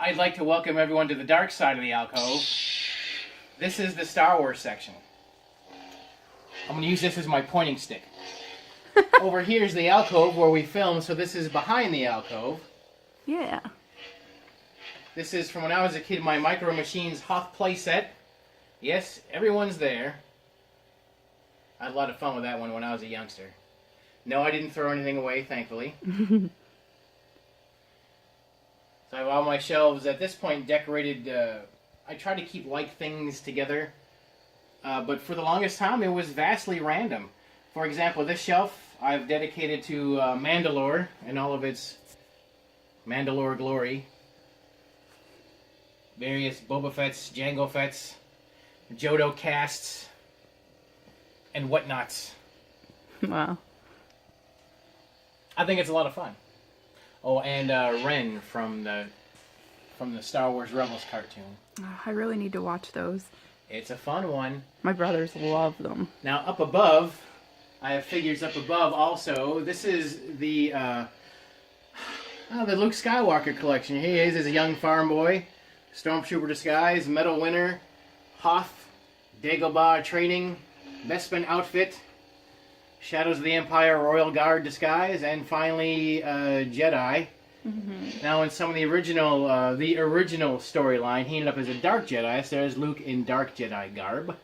I'd like to welcome everyone to the dark side of the alcove. This is the Star Wars section. I'm going to use this as my pointing stick. Over here is the alcove where we film, so this is behind the alcove. Yeah. This is from when I was a kid, my Micro Machines Hoth playset. Yes, everyone's there. I had a lot of fun with that one when I was a youngster. No, I didn't throw anything away, thankfully. So I have all my shelves at this point decorated. I try to keep like things together, but for the longest time it was vastly random. For example, this shelf I've dedicated to Mandalore and all of its Mandalore glory. Various Boba Fett's, Jango Fett's, Jodo casts, and whatnots. Wow. I think it's a lot of fun. Oh, and Ren from the Star Wars Rebels cartoon. Oh, I really need to watch those. It's a fun one. My brothers love them. Now, up above, I have figures up above also. This is the Luke Skywalker collection. Here he is as a young farm boy. Stormtrooper disguise, Medal winner, Hoth, Dagobah training, Bespin outfit, Shadows of the Empire Royal Guard disguise, and finally Jedi. Mm-hmm. Now, in some of the original storyline, he ended up as a Dark Jedi, so there's Luke in Dark Jedi garb.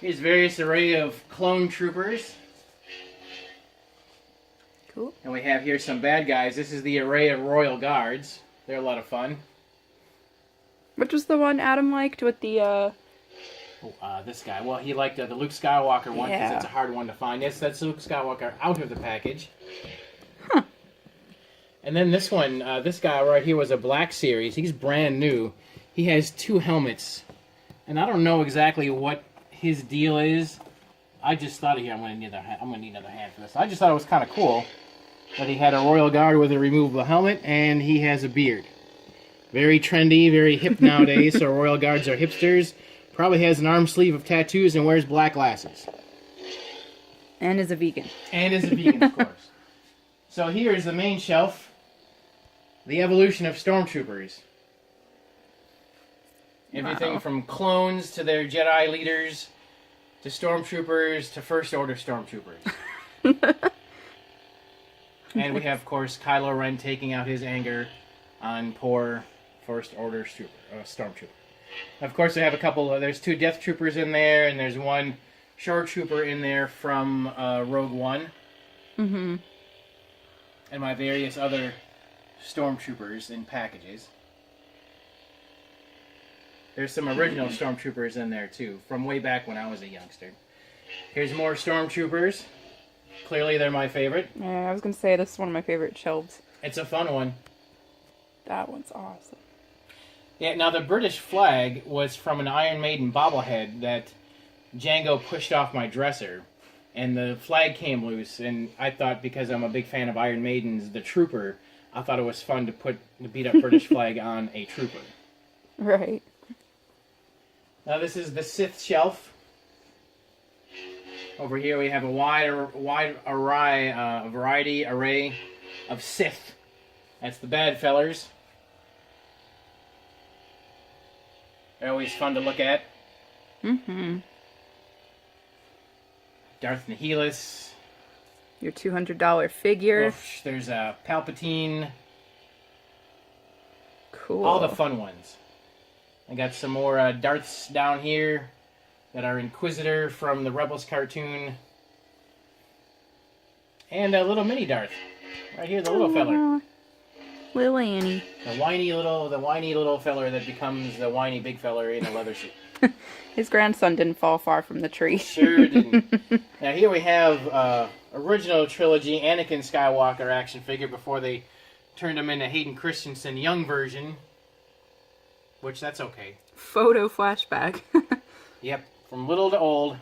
Here's various array of clone troopers. Cool. And we have here some bad guys. This is the array of Royal Guards. They're a lot of fun. Which was the one Adam liked with the, this guy. Well, he liked the Luke Skywalker one because Yeah. it's a hard one to find. Yes, that's Luke Skywalker out of the package. Huh. And then this one, this guy right here was a Black Series. He's brand new. He has 2 helmets. And I don't know exactly what his deal is. I just thought here I'm going to need another hand for this. I just thought it was kind of cool that he had a Royal Guard with a removable helmet and he has a beard. Very trendy, very hip nowadays, so Royal Guards are hipsters. Probably has an arm sleeve of tattoos and wears black glasses. and is a vegan. And is a vegan, of course. So here is the main shelf. The evolution of stormtroopers. Everything Wow. from clones to their Jedi leaders, to stormtroopers, to First Order stormtroopers. And we have, of course, Kylo Ren taking out his anger on poor First Order stormtrooper. Of course, they have a couple. There's 2 Death Troopers in there, and there's 1 Shore Trooper in there from Rogue One. Mm-hmm. And my various other stormtroopers in packages. There's some original stormtroopers in there too, from way back when I was a youngster. Here's more stormtroopers. Clearly they're my favorite. Yeah, I was gonna say this is one of my favorite shelves. It's a fun one. That one's awesome. Yeah, now the British flag was from an Iron Maiden bobblehead that Django pushed off my dresser. And the flag came loose, and I thought, because I'm a big fan of Iron Maiden's The Trooper, I thought it was fun to put the beat-up British flag on a trooper. Right. Now this is the Sith shelf. Over here we have a wide array of Sith. That's the bad fellers. They're always fun to look at. Mm-hmm. Darth Nihilus. Your $200 figure. Oof, there's Palpatine. Cool. All the fun ones. I got some more Darths down here that are Inquisitor from the Rebels cartoon. And a little mini Darth. Right here, the little feller. Little Annie. The whiny little feller that becomes the whiny big feller in a leather suit. His grandson didn't fall far from the tree. Sure didn't. Now here we have original trilogy Anakin Skywalker action figure before they turned him into Hayden Christensen young version. Which, that's okay. Photo flashback. Yep, from little to old.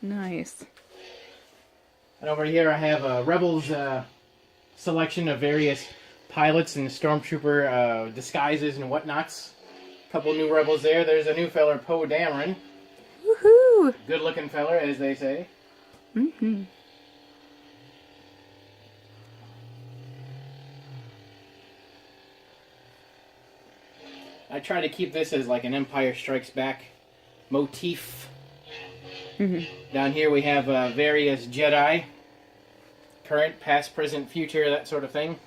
Nice. And over here I have a Rebels selection of various pilots and stormtrooper disguises and whatnots. Couple new Rebels there. There's a new feller, Poe Dameron. Woohoo! Good looking feller, as they say. Mm-hmm. I try to keep this as like an Empire Strikes Back motif. Down here we have various Jedi. Current, past, present, future, that sort of thing.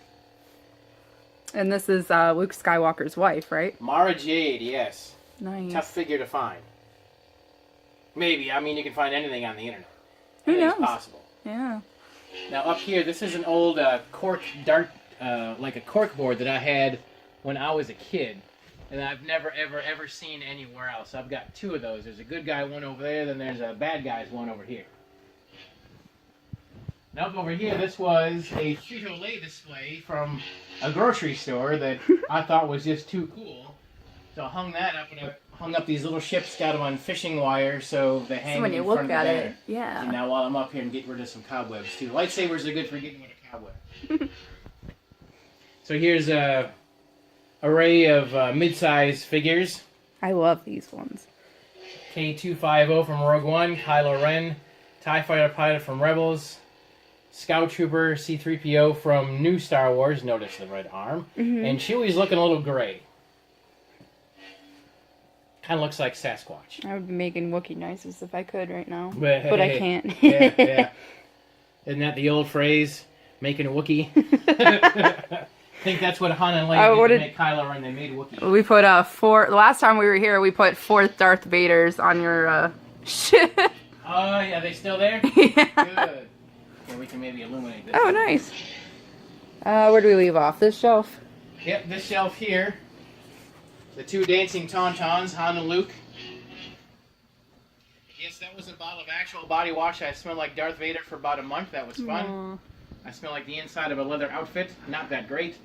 And this is Luke Skywalker's wife, right? Mara Jade, yes. Nice. Tough figure to find. Maybe. I mean, you can find anything on the internet. Who knows? It's possible. Yeah. Now up here, this is an old cork dart, like a cork board that I had when I was a kid. And I've never, ever seen anywhere else. I've got two of those. There's a good guy one over there, then there's a bad guy's one over here. Now up over here, this was a Frito-Lay display from a grocery store that I thought was just too cool. So I hung that up, and I hung up these little ships, got them on fishing wire, so they hang So when you in front look of the at bed. it, yeah. And now while I'm up here and get rid of some cobwebs too. Lightsabers are good for getting rid of cobwebs. So here's a array of mid-size figures. I love these ones. K-250 from Rogue One, Kylo Ren, TIE Fighter pilot from Rebels, Scout Trooper C-3PO from New Star Wars, notice the red arm, and Chewie's looking a little gray. Kind of looks like Sasquatch. I would be making Wookiee noises if I could right now. But I can't. yeah. Isn't that the old phrase? Making a Wookiee? I think that's what Han and Leia did to make Kylo Ren. They made Wookiee. We put the last time we were here, we put 4th Darth Vaders on your ship. Oh, yeah, they still there? Yeah. Good. Yeah, we can maybe illuminate this. Oh, nice. Where do we leave off? This shelf? Yep, this shelf here. The two dancing Tauntauns, Han and Luke. Yes, that was a bottle of actual body wash. I smelled like Darth Vader for about a month. That was fun. Aww. I smell like the inside of a leather outfit. Not that great.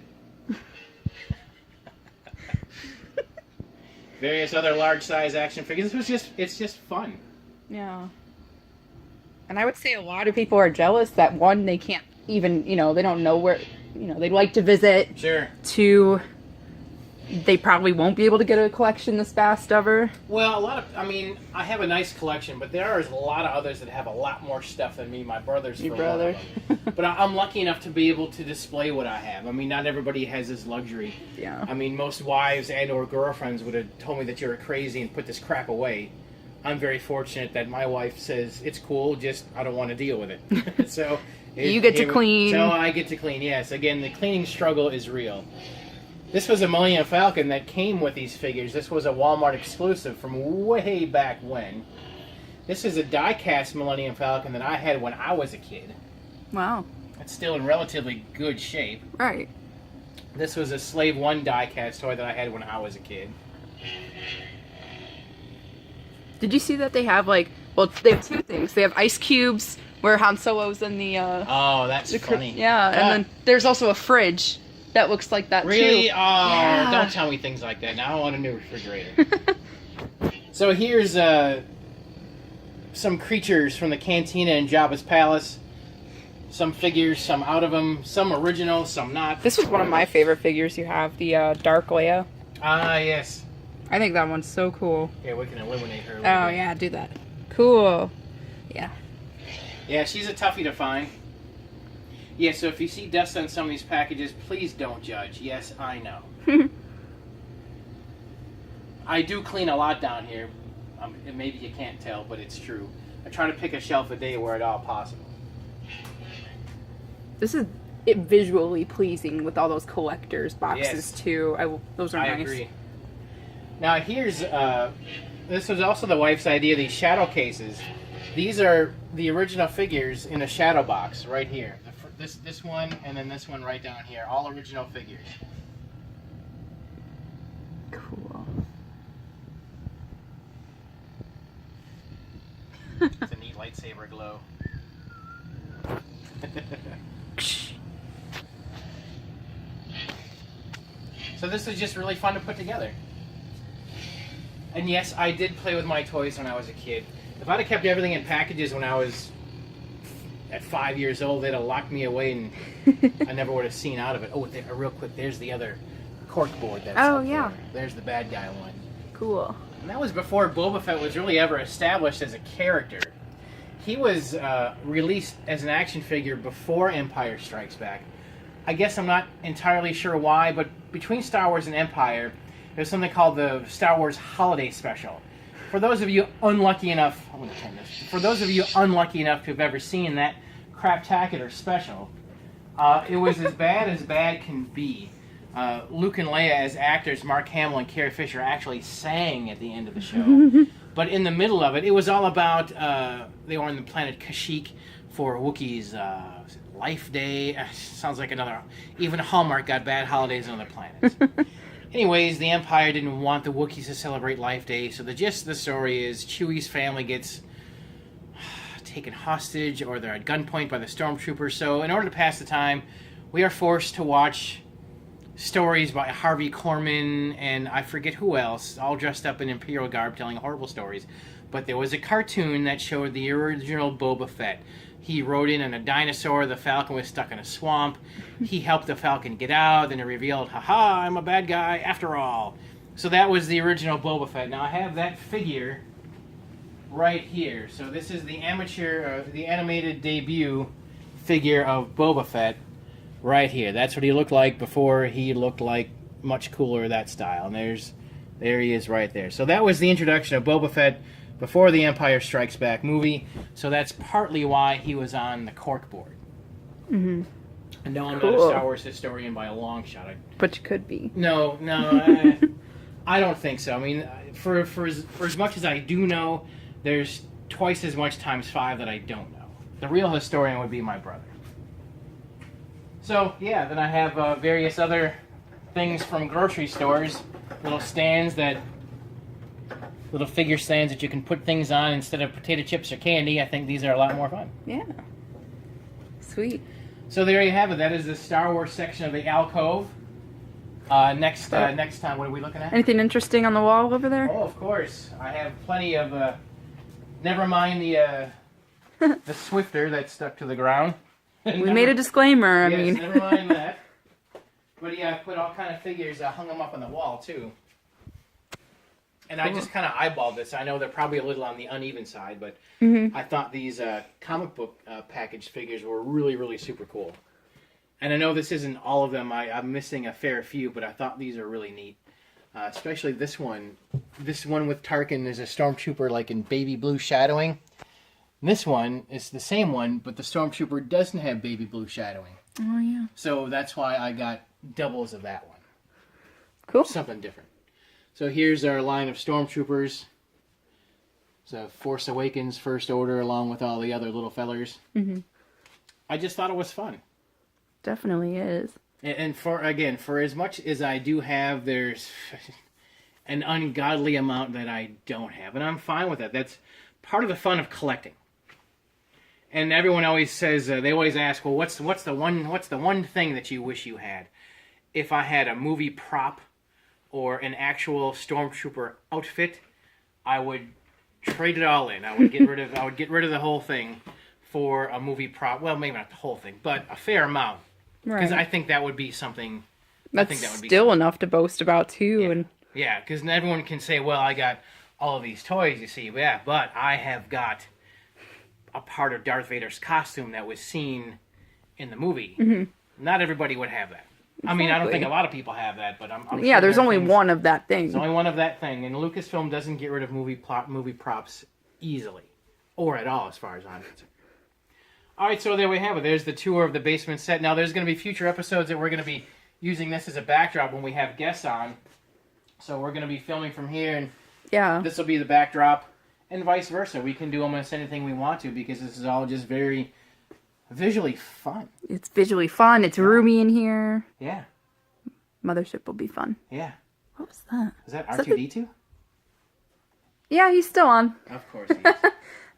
Various other large-size action figures. It's just fun. Yeah. And I would say a lot of people are jealous that, one, they can't even, they don't know where, they'd like to visit. Sure. Two, they probably won't be able to get a collection this fast ever. Well, I have a nice collection, but there are a lot of others that have a lot more stuff than me. My brother's Your for brother. one of them. But I'm lucky enough to be able to display what I have. I mean, not everybody has this luxury. Yeah. I mean, most wives and or girlfriends would have told me that you're crazy and put this crap away. I'm very fortunate that my wife says, it's cool, just I don't want to deal with it. So you get to clean. So I get to clean, yes. Again, the cleaning struggle is real. This was a Millennium Falcon that came with these figures. This was a Walmart exclusive from way back when. This is a die-cast Millennium Falcon that I had when I was a kid. Wow. It's still in relatively good shape. Right. This was a Slave 1 die-cast toy that I had when I was a kid. Did you see that they have, they have two things. They have ice cubes where Han Solo's in the, Oh, that's funny. Yeah, and then there's also a fridge that looks like that, really? too. Oh, Yeah. Don't tell me things like that. Now I want a new refrigerator. So here's some creatures from the Cantina in Jabba's Palace. Some figures, some out of them, some original, some not. This was one of my favorite figures you have, the Dark Leia. Ah, yes. I think that one's so cool. Yeah, we can eliminate her. a Oh, little bit. yeah, do that. Cool. Yeah. Yeah, she's a toughie to find. Yeah, so if you see dust on some of these packages, please don't judge. Yes, I know. I do clean a lot down here. And maybe you can't tell, but it's true. I try to pick a shelf a day where at all possible. This is visually pleasing with all those collector's boxes, Yes. too. Those are I nice. agree. Now here's, this was also the wife's idea, these shadow cases. These are the original figures in a shadow box right here. This one and then this one right down here. All original figures. Cool. It's a neat lightsaber glow. So this is just really fun to put together. And yes, I did play with my toys when I was a kid. If I'd have kept everything in packages when I was at 5 years old, they'd have locked me away and I never would have seen out of it. Oh, real quick, there's the other cork board that's up yeah. there. There's the bad guy one. Cool. And that was before Boba Fett was really ever established as a character. He was released as an action figure before Empire Strikes Back. I guess I'm not entirely sure why, but between Star Wars and Empire, There's something called the Star Wars Holiday Special. For those of you unlucky enough, I'm going to turn this. For those of you unlucky enough to have ever seen that craptacular special, it was as bad can be. Luke and Leia, as actors, Mark Hamill and Carrie Fisher, actually sang at the end of the show. But in the middle of it, it was all about, they were on the planet Kashyyyk for Wookiees' Life Day. Sounds like another, even Hallmark got bad holidays on other planets. Anyways, the Empire didn't want the Wookiees to celebrate Life Day, so the gist of the story is Chewie's family gets taken hostage, or they're at gunpoint by the stormtroopers. So in order to pass the time, we are forced to watch stories by Harvey Korman and I forget who else, all dressed up in Imperial garb telling horrible stories. But there was a cartoon that showed the original Boba Fett. He rode in on a dinosaur, the Falcon was stuck in a swamp. He helped the Falcon get out, then it revealed, haha, I'm a bad guy after all. So that was the original Boba Fett. Now I have that figure right here. So this is the the animated debut figure of Boba Fett right here. That's what he looked like before he looked like much cooler, that style. And there he is right there. So that was the introduction of Boba Fett before the Empire Strikes Back movie. So that's partly why he was on the corkboard. Mm-hmm. And no, I'm not a Star Wars historian by a long shot. But you could be. No, I don't think so. I mean, for as much as I do know, there's twice as much times 5 that I don't know. The real historian would be my brother. So, yeah, then I have various other things from grocery stores. Little figure stands that you can put things on instead of potato chips or candy. I think these are a lot more fun. Yeah. Sweet. So there you have it. That is the Star Wars section of the alcove. Next time, what are we looking at? Anything interesting on the wall over there? Oh, of course. I have plenty of... never mind the Swifter that's stuck to the ground. We made a disclaimer, I yes, mean. Never mind that. But yeah, I put all kind of figures, hung them up on the wall, too. And cool. I just kind of eyeballed this. I know they're probably a little on the uneven side, but I thought these comic book package figures were really, really super cool. And I know this isn't all of them. I'm missing a fair few, but I thought these are really neat. Especially this one. This one with Tarkin is a stormtrooper like in baby blue shadowing. This one is the same one, but the stormtrooper doesn't have baby blue shadowing. Oh, yeah. So that's why I got doubles of that one. Cool. Something different. So here's our line of stormtroopers. So Force Awakens, First Order, along with all the other little fellers. Mm-hmm. I just thought it was fun. Definitely is. And for as much as I do have, there's an ungodly amount that I don't have, and I'm fine with that. That's part of the fun of collecting. And everyone always says, they always ask, well, what's the one thing that you wish you had? If I had a movie prop or an actual stormtrooper outfit, I would trade it all in. I would get rid of the whole thing for a movie prop. Well, maybe not the whole thing, but a fair amount. Because I think that would be something. That's still enough to boast about too. Yeah. And yeah, because everyone can say, "Well, I got all of these toys." You see, yeah, but I have got a part of Darth Vader's costume that was seen in the movie. Mm-hmm. Not everybody would have that. Exactly. I mean, I don't think a lot of people have that, but I'm yeah. Sure there's only one of that thing. There's only one of that thing, and Lucasfilm doesn't get rid of movie props easily, or at all, as far as I'm concerned. All right, so there we have it. There's the tour of the basement set. Now, there's going to be future episodes that we're going to be using this as a backdrop when we have guests on. So we're going to be filming from here, and this will be the backdrop, and vice versa. We can do almost anything we want to because this is all just very visually fun. It's visually fun. It's roomy in here. Yeah. Mothership will be fun. Yeah. What was that? Is that R2-D2? Yeah, he's still on. Of course he is.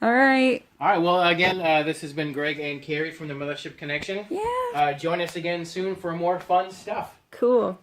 All right. All right. Well, again, this has been Greg and Carrie from the Mothership Connection. Yeah. Join us again soon for more fun stuff. Cool.